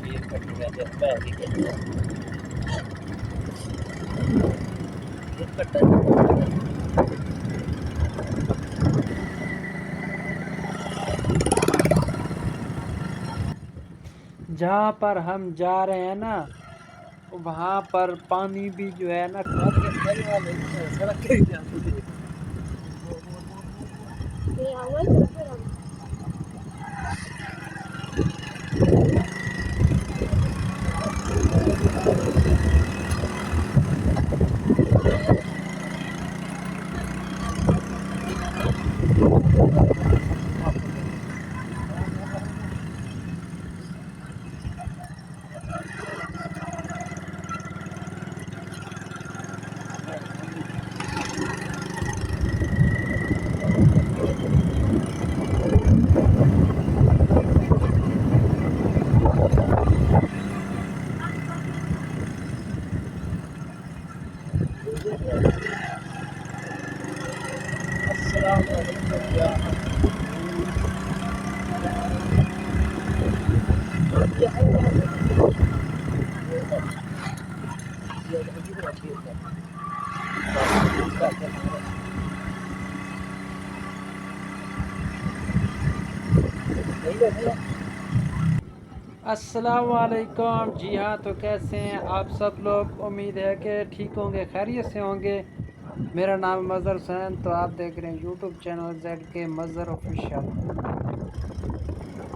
ये कट गया तो मैं भी कट गया ये कटा जहाँ पर हम जा रहे हैं ना, वहाँ पर पानी भी जो है ना। आपके पहले वाले सड़क के जाते थे अस्सलाम वालेकुम या अस्सलाम वालेकुम। जी हाँ, तो कैसे हैं आप सब लोग? उम्मीद है कि ठीक होंगे, खैरियत से होंगे। मेरा नाम मज़हर हुसैन, तो आप देख रहे हैं यूट्यूब चैनल जेड के मज़हर ऑफिशियल।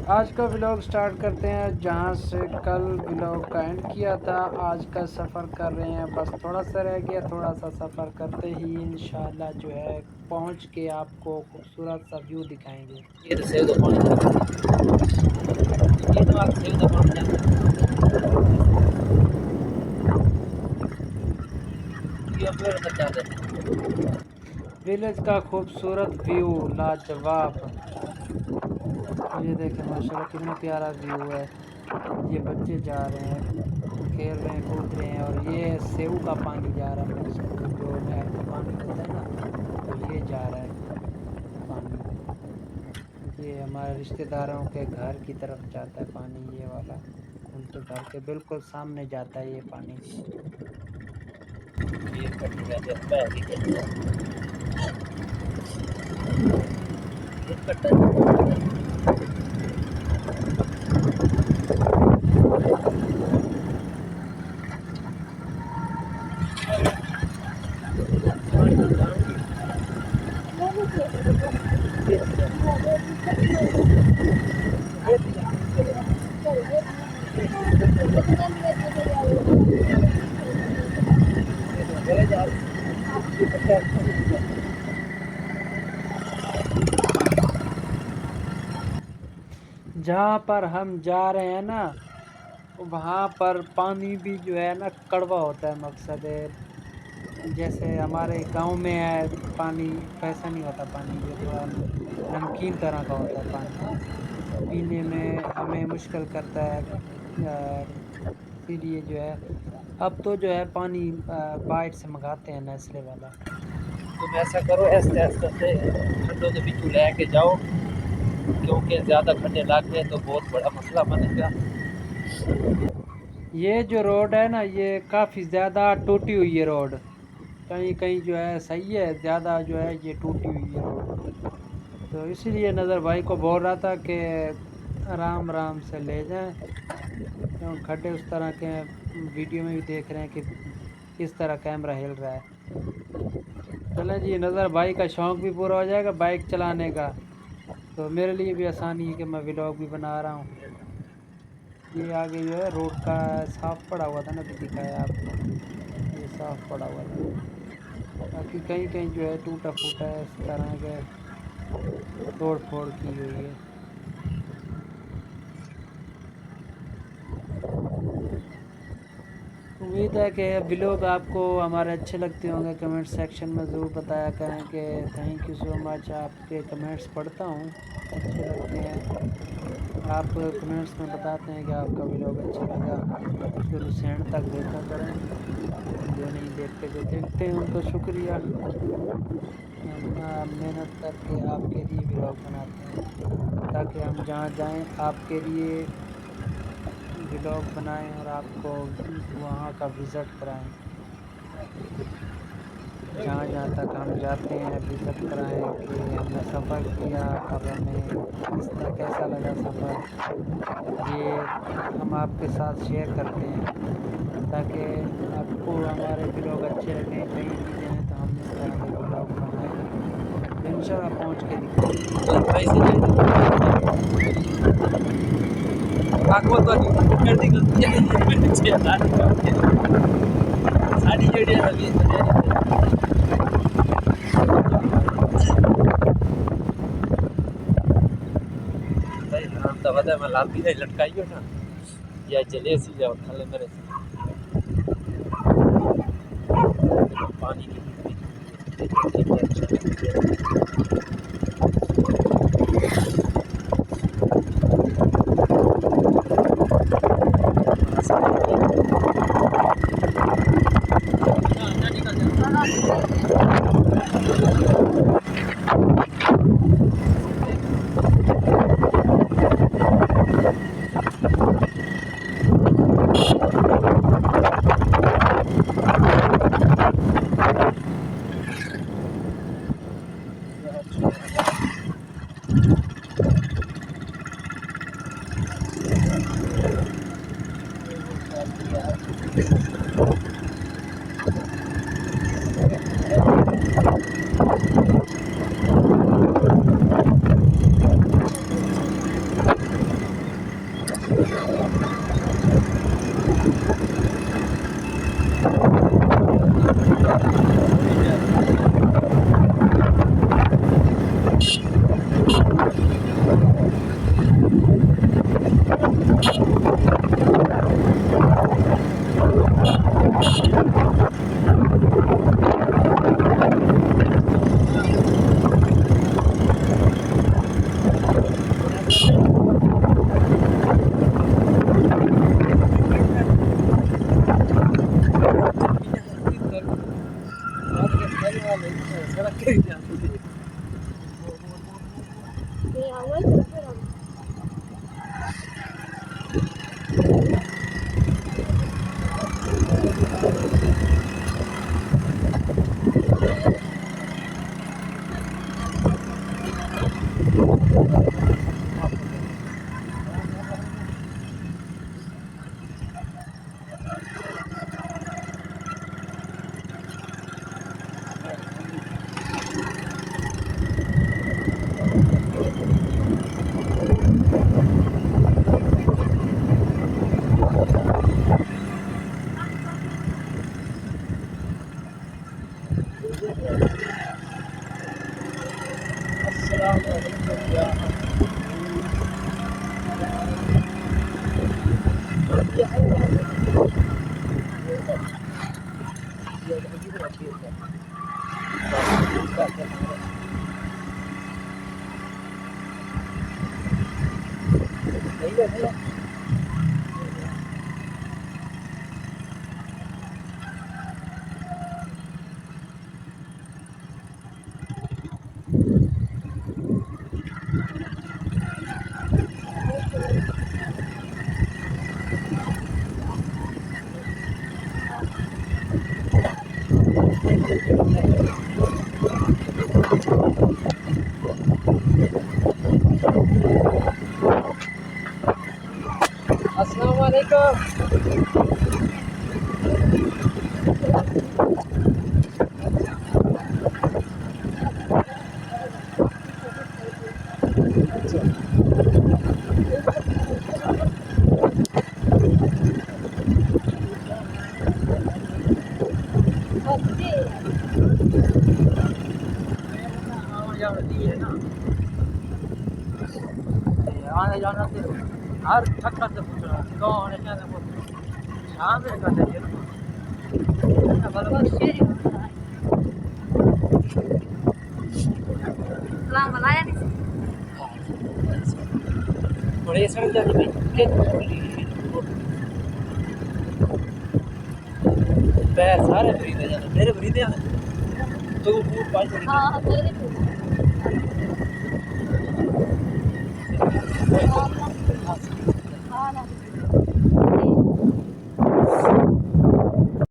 आज का व्लॉग स्टार्ट करते हैं जहां से कल व्लॉग का एंड किया था। आज का सफ़र कर रहे हैं, बस थोड़ा सा रह गया। थोड़ा सा सफ़र करते ही इंशाल्लाह जो है पहुंच के आपको खूबसूरत सा व्यू दिखाएंगे। ये तो सेव द पॉइंट ये तो आप सेव द पॉइंट ये अपलोड कर जाते हैं विलेज का खूबसूरत व्यू लाजवाब। ये देखें माशाल्लाह कितना प्यारा व्यू है। ये बच्चे जा रहे हैं, खेल रहे हैं, कूद रहे हैं, और ये सेव का पानी जा रहा है। मौसम जो नहर का पानी होता है ना, तो ये जा रहा है पानी। ये हमारे रिश्तेदारों के घर की तरफ जाता है पानी, ये वाला उनके घर के बिल्कुल सामने जाता है ये पानी। ये कट गया तो मैं भी कट गया ये कटा जहाँ पर हम जा रहे हैं ना, वहाँ पर पानी भी जो है ना कड़वा होता है। मकसद है जैसे हमारे गांव में है पानी, वैसा नहीं होता पानी। ये थोड़ा नमकीन तरह का होता है पानी, पीने में हमें मुश्किल करता है। इसीलिए जो है अब तो जो है पानी बाहर से मंगाते हैं, नेस्ले वाला। तुम ऐसा करो ऐसे ऐसे से खड्डों के बीच लेके जाओ क्योंकि ज़्यादा खड्डे लाग गए तो बहुत बड़ा मसला बनेगा ये जो रोड है ना, ये काफ़ी ज़्यादा टूटी हुई है रोड। कहीं कहीं जो है सही है, ज़्यादा जो है ये टूटी हुई है रोड। तो इसीलिए नज़र भाई को बोल रहा था कि आराम आराम से ले जाएं, क्यों खड्डे उस तरह के वीडियो में भी देख रहे हैं कि किस तरह कैमरा हिल रहा है। चलें जी, नज़र भाई का शौक़ भी पूरा हो जाएगा बाइक चलाने का, तो मेरे लिए भी आसानी है कि मैं व्लॉग भी बना रहा हूँ। ये आगे जो है रोड का साफ़ पड़ा हुआ था ना, अभी दिखाया आपको, ये साफ़ पड़ा हुआ था। बाकी कहीं कहीं जो है टूटा फूटा है, इस तरह के तोड़ फोड़ की हुई है। उम्मीद है कि व्लॉग आपको हमारे अच्छे लगते होंगे। कमेंट सेक्शन में ज़रूर बताया करें कि थैंक यू सो मच। आपके कमेंट्स पढ़ता हूँ, अच्छे लगते हैं। आप कमेंट्स में बताते हैं कि आपका व्लॉग अच्छा लगा, शुरू से एंड तक देखा करें। जो नहीं देखते, जो देखते हैं उनका शुक्रिया। हम मेहनत करके आपके लिए व्लॉग बनाते हैं ताकि हम जहाँ जाएं आपके लिए व्लॉग बनाएं और आपको वहाँ का विज़िट कराएं, जहाँ जहाँ तक हम जाते हैं विज़िट कराएं कि हमने सफ़र किया और हमें किस तरह कैसा लगा सफ़र। ये हम आपके साथ शेयर करते हैं ताकि आपको हमारे व्लॉग अच्छे लगें, कहीं भी जाएं तो हम इस तरह के व्लॉग बनाएंगे तो इंशाल्लाह पहुँच के मैं लाती नहीं लटकाई हो ना या जले सी जाओ थाले मेरे पानी की अस्सलाम वालेकुम। आने जाना फिर हर चक्कर से पूछ रहा हूँ कौन है क्या है वो शाम में कर देंगे ना बराबर सलाम बनाया नहीं बड़े सड़क जाती भाई के पैर सारे खरीदे जाते मेरे खरीदे हैं तो वो पाँच बड़ी हाँ मेरे हाँ ना